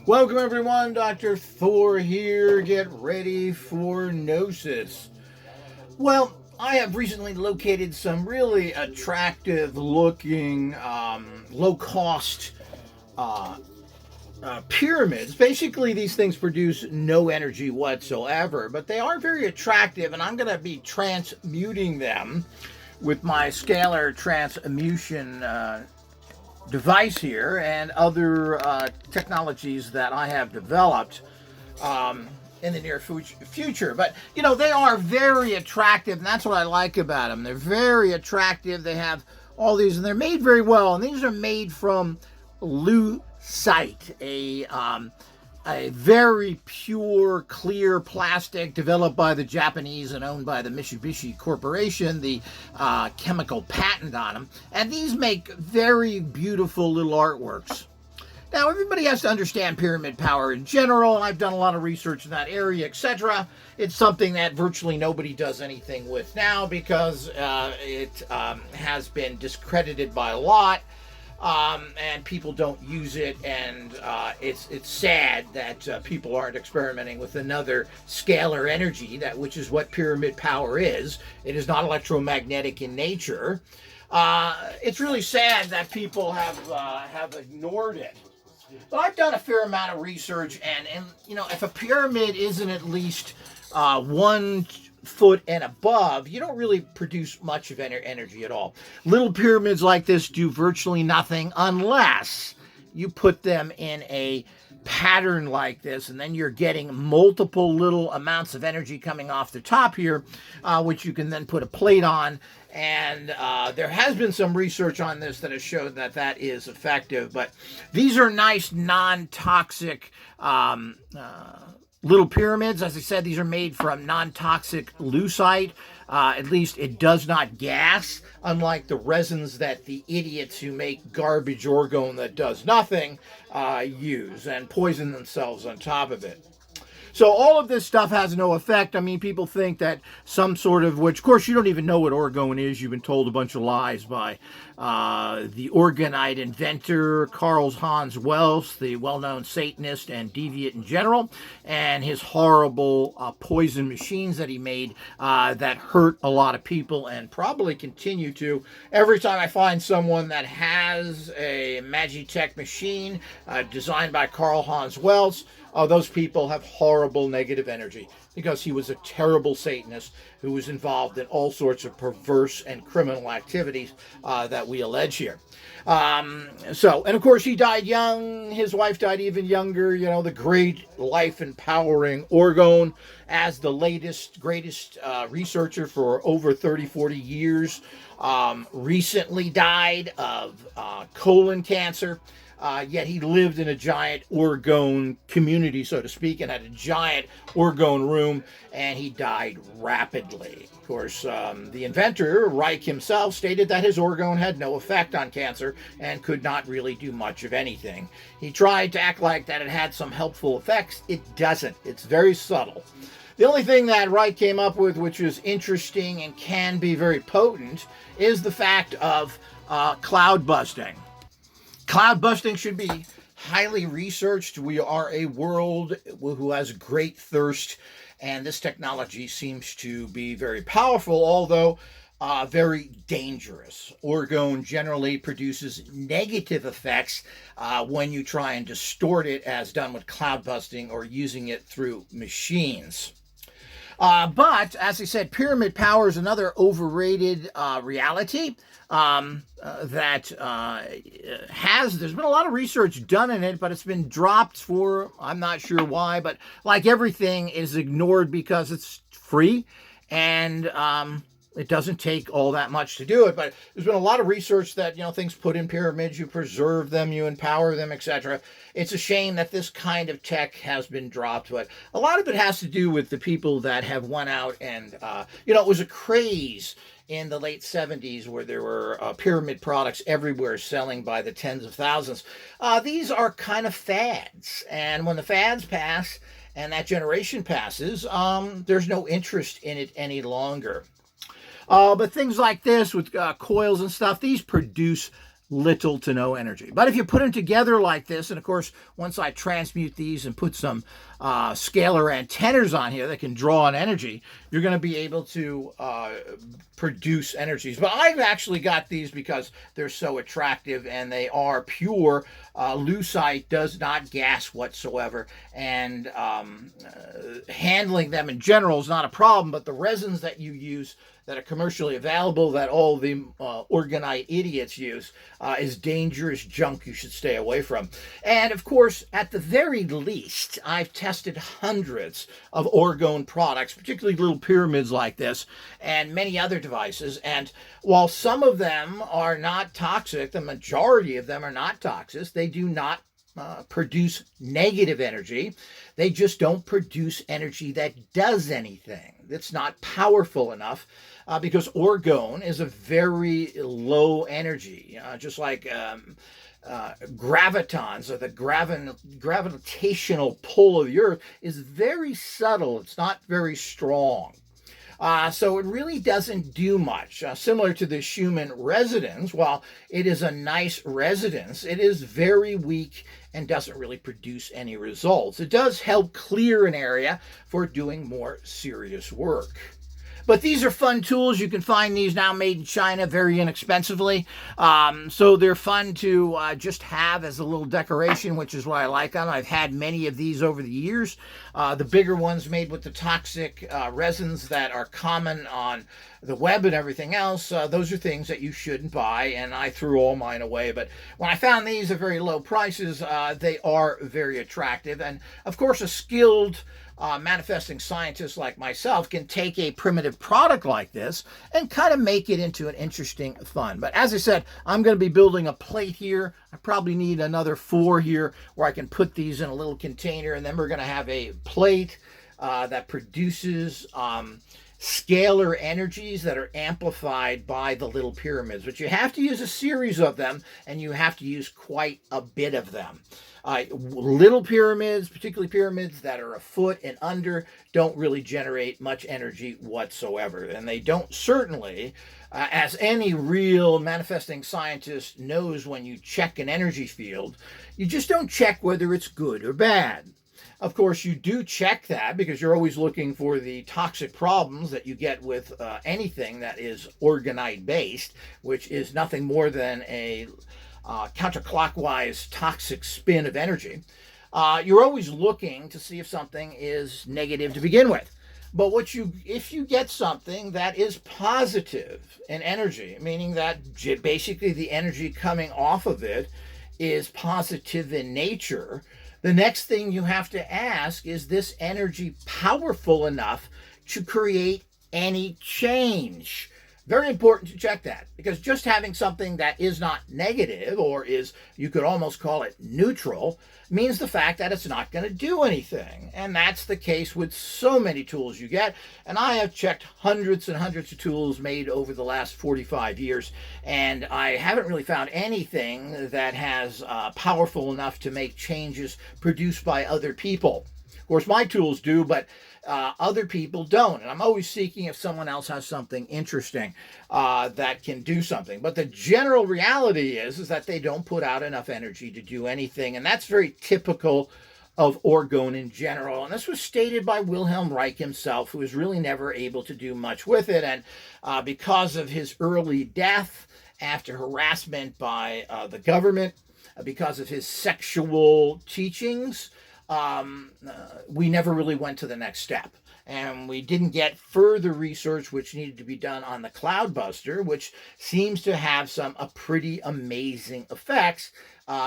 Welcome everyone, Dr. Thor here. Get ready for Gnosis. Well, I have recently located some really attractive looking, low-cost pyramids. Basically, these things produce no energy whatsoever, but they are very attractive, and I'm going to be transmuting them with my Scalar transmutation device here and other technologies that I have developed in the near future. But, you know, they are very attractive, and that's what I like about them. They're very attractive. They have all these, and they're made very well. And these are made from lucite, a very pure, clear plastic developed by the Japanese and owned by the Mitsubishi Corporation, the chemical patent on them. And these make very beautiful little artworks. Now, everybody has to understand pyramid power in general, and I've done a lot of research in that area, etc. It's something that virtually nobody does anything with now because it has been discredited by a lot. And people don't use it, and it's sad that people aren't experimenting with another scalar energy, which is what pyramid power is. It is not electromagnetic in nature. It's really sad that people have ignored it. But I've done a fair amount of research, and you know, if a pyramid isn't at least 1 foot and above, you don't really produce much of energy at all. Little pyramids like this do virtually nothing unless you put them in a pattern like this, and then you're getting multiple little amounts of energy coming off the top here, which you can then put a plate on. And there has been some research on this that has showed that that is effective. But these are nice, non-toxic little pyramids. As I said, these are made from non-toxic lucite. At least it does not gas, unlike the resins that the idiots who make garbage orgone that does nothing use and poison themselves on top of it. So all of this stuff has no effect. I mean, people think that some sort of, which of course you don't even know what orgone is. You've been told a bunch of lies by the orgonite inventor, Carl Hans Wells, the well-known Satanist and deviant in general, and his horrible poison machines that he made that hurt a lot of people and probably continue to. Every time I find someone that has a Magitech machine designed by Carl Hans Wells, those people have horrible negative energy because he was a terrible Satanist who was involved in all sorts of perverse and criminal activities that we allege here. And of course he died young. His wife died even younger. You know, the great life-empowering orgone, as the greatest researcher for over 30, 40 years, recently died of colon cancer. Yet he lived in a giant orgone community, so to speak, and had a giant orgone room, and he died rapidly. Of course, the inventor, Reich himself, stated that his orgone had no effect on cancer and could not really do much of anything. He tried to act like that it had some helpful effects. It doesn't. It's very subtle. The only thing that Reich came up with, which is interesting and can be very potent, is the fact of cloud busting. Cloud busting should be highly researched. We are a world who has great thirst, and this technology seems to be very powerful, although very dangerous. Orgone generally produces negative effects when you try and distort it, as done with cloud busting or using it through machines. But, as I said, pyramid power is another overrated reality there's been a lot of research done in it, but it's been dropped for, I'm not sure why, but like everything is ignored because it's free and it doesn't take all that much to do it. But there's been a lot of research that, you know, things put in pyramids, you preserve them, you empower them, etc. It's a shame that this kind of tech has been dropped, but a lot of it has to do with the people that have went out and, you know, it was a craze in the late 70s where there were pyramid products everywhere selling by the tens of thousands. These are kind of fads, and when the fads pass and that generation passes, there's no interest in it any longer. But things like this with coils and stuff, these produce little to no energy. But if you put them together like this, and of course, once I transmute these and put some scalar antennas on here that can draw on energy, you're going to be able to produce energies. But I've actually got these because they're so attractive and they are pure. Lucite does not gas whatsoever, and handling them in general is not a problem, but the resins that you use that are commercially available, that all the orgonite idiots use, is dangerous junk you should stay away from. And of course, at the very least, I've tested hundreds of orgone products, particularly little pyramids like this, and many other devices. And while some of them are not toxic, the majority of them are not toxic. They do not produce negative energy. They just don't produce energy that does anything. It's not powerful enough because orgone is a very low energy, just like gravitons, or the gravitational pull of the Earth, is very subtle. It's not very strong. So it really doesn't do much. Similar to the Schumann resonance, while it is a nice resonance, it is very weak and doesn't really produce any results. It does help clear an area for doing more serious work. But these are fun tools. You can find these now made in China very inexpensively. So they're fun to just have as a little decoration, which is what I like them. I've had many of these over the years. The bigger ones made with the toxic resins that are common on the web and everything else, those are things that you shouldn't buy, and I threw all mine away. But when I found these at very low prices, they are very attractive. And of course, a skilled manifesting scientist like myself can take a primitive product like this and kind of make it into an interesting fun. But as I said, I'm going to be building a plate here. I probably need another 4 here where I can put these in a little container, and then we're going to have a plate that produces scalar energies that are amplified by the little pyramids. But you have to use a series of them, and you have to use quite a bit of them. Little pyramids, particularly pyramids that are a foot and under, don't really generate much energy whatsoever. And they don't certainly, as any real manifesting scientist knows, when you check an energy field, you just don't check whether it's good or bad. Of course, you do check that because you're always looking for the toxic problems that you get with anything that is orgonite based, which is nothing more than a counterclockwise toxic spin of energy. You're always looking to see if something is negative to begin with. But if you get something that is positive in energy, meaning that basically the energy coming off of it is positive in nature, the next thing you have to ask, is this energy powerful enough to create any change? Very important to check that, because just having something that is not negative, or is, you could almost call it neutral, means the fact that it's not going to do anything. And that's the case with so many tools you get. And I have checked hundreds and hundreds of tools made over the last 45 years, and I haven't really found anything that has powerful enough to make changes produced by other people. Of course, my tools do, but other people don't. And I'm always seeking if someone else has something interesting that can do something. But the general reality is that they don't put out enough energy to do anything. And that's very typical of orgone in general. And this was stated by Wilhelm Reich himself, who was really never able to do much with it. And because of his early death after harassment by the government, because of his sexual teachings, we never really went to the next step. And we didn't get further research which needed to be done on the Cloudbuster, which seems to have some pretty amazing effects,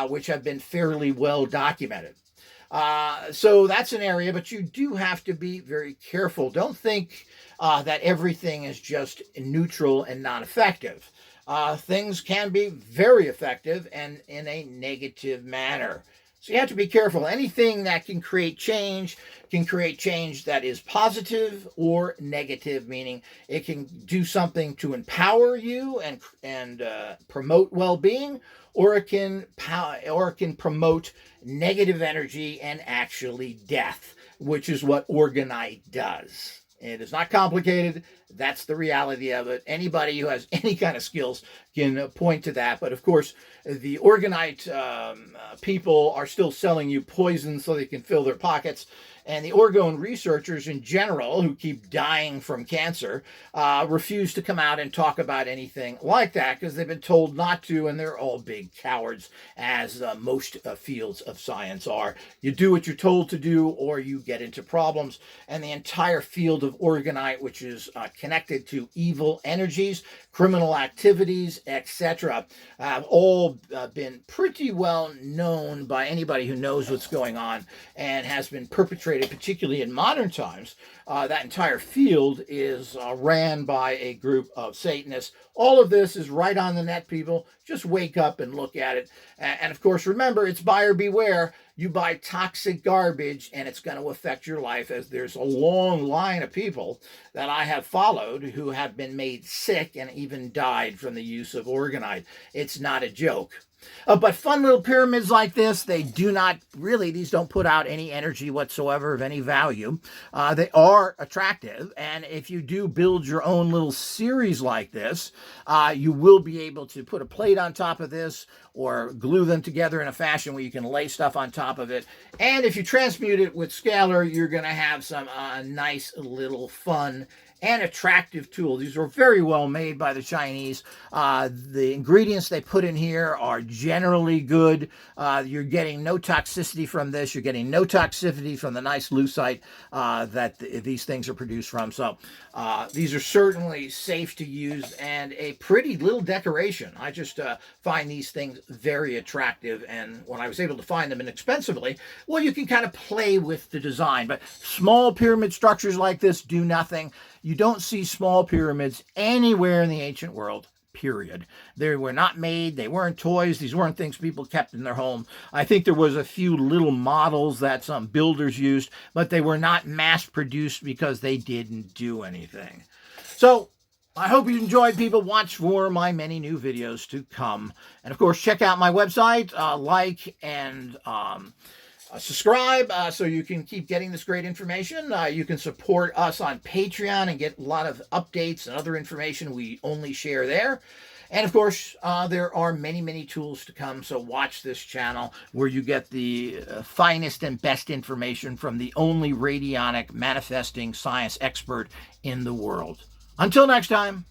which have been fairly well documented. So that's an area, but you do have to be very careful. Don't think that everything is just neutral and non-effective. Things can be very effective and in a negative manner. So you have to be careful. Anything that can create change that is positive or negative, meaning it can do something to empower you and promote well-being, or it can promote negative energy and actually death, which is what orgonite does. It is not complicated. That's the reality of it. Anybody who has any kind of skills can point to that. But of course, the orgonite people are still selling you poison so they can fill their pockets. And the orgone researchers in general, who keep dying from cancer, refuse to come out and talk about anything like that because they've been told not to, and they're all big cowards, as most fields of science are. You do what you're told to do, or you get into problems. And the entire field of orgonite, which is connected to evil energies, criminal activities, etc., have all been pretty well known by anybody who knows what's going on, and has been perpetrated, particularly in modern times. That entire field is ran by a group of Satanists. All of this is right on the net, people. Just wake up and look at it. And of course, remember, it's buyer beware. You buy toxic garbage, and it's going to affect your life, as there's a long line of people that I have followed who have been made sick and even died from the use of orgonite. It's not a joke. But fun little pyramids like this, they do not really, these don't put out any energy whatsoever of any value. They are attractive, and if you do build your own little series like this, you will be able to put a plate on top of this or glue them together in a fashion where you can lay stuff on top of it. And if you transmute it with Scalar, you're going to have some nice little fun and attractive tool. These are very well made by the Chinese. The ingredients they put in here are generally good. You're getting no toxicity from this. You're getting no toxicity from the nice lucite that these things are produced from. So these are certainly safe to use and a pretty little decoration. I just find these things very attractive, and when I was able to find them inexpensively, well, you can kind of play with the design. But small pyramid structures like this do nothing. You don't see small pyramids anywhere in the ancient world, period. They were not made. They weren't toys. These weren't things people kept in their home. I think there was a few little models that some builders used, but they were not mass-produced because they didn't do anything. So I hope you enjoyed, people. Watch for my many new videos to come. And, of course, check out my website, like and subscribe so you can keep getting this great information. You can support us on Patreon and get a lot of updates and other information we only share there. And of course, there are many, many tools to come. So watch this channel where you get the finest and best information from the only radionic manifesting science expert in the world. Until next time.